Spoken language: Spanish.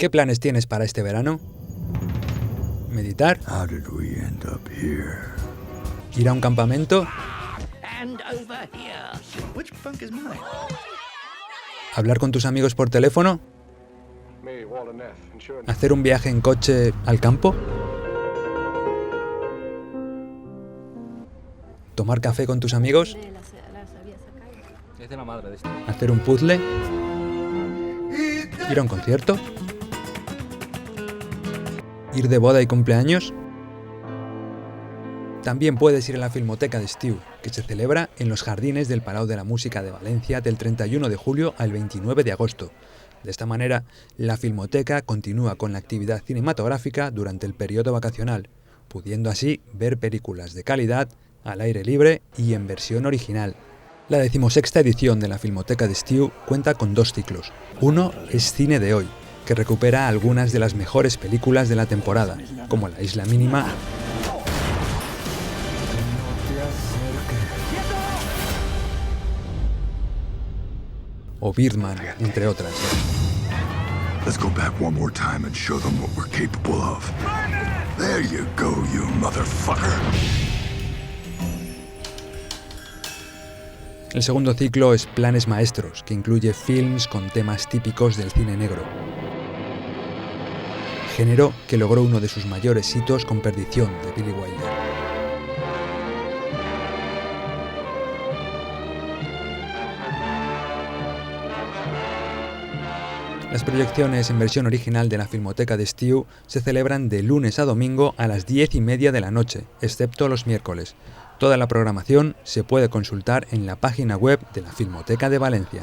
¿Qué planes tienes para este verano? ¿Meditar? How did we end up here? ¿Ir a un campamento? And over here. Which bunk is mine? ¿Hablar con tus amigos por teléfono? ¿Hacer un viaje en coche al campo? ¿Tomar café con tus amigos? ¿Hacer un puzzle? ¿Ir a un concierto? ¿Ir de boda y cumpleaños? También puedes ir a la Filmoteca d'Estiu, que se celebra en los jardines del Palau de la Música de Valencia del 31 de julio al 29 de agosto. De esta manera, la Filmoteca continúa con la actividad cinematográfica durante el periodo vacacional, pudiendo así ver películas de calidad, al aire libre y en versión original. La 16ª edición de la Filmoteca d'Estiu cuenta con 2 ciclos. Uno es Cine de Hoy, que recupera algunas de las mejores películas de la temporada, como La Isla Mínima o Birdman, entre otras. Let's go back one more time and show them what we're capable of. There you go, you motherfucker. El segundo ciclo es Planes Maestros, que incluye films con temas típicos del cine negro. Género que logró uno de sus mayores hitos con Perdición, de Billy Wilder. Las proyecciones en versión original de la Filmoteca d'Estiu se celebran de lunes a domingo a las 10:30 de la noche, excepto los miércoles. Toda la programación se puede consultar en la página web de la Filmoteca de Valencia.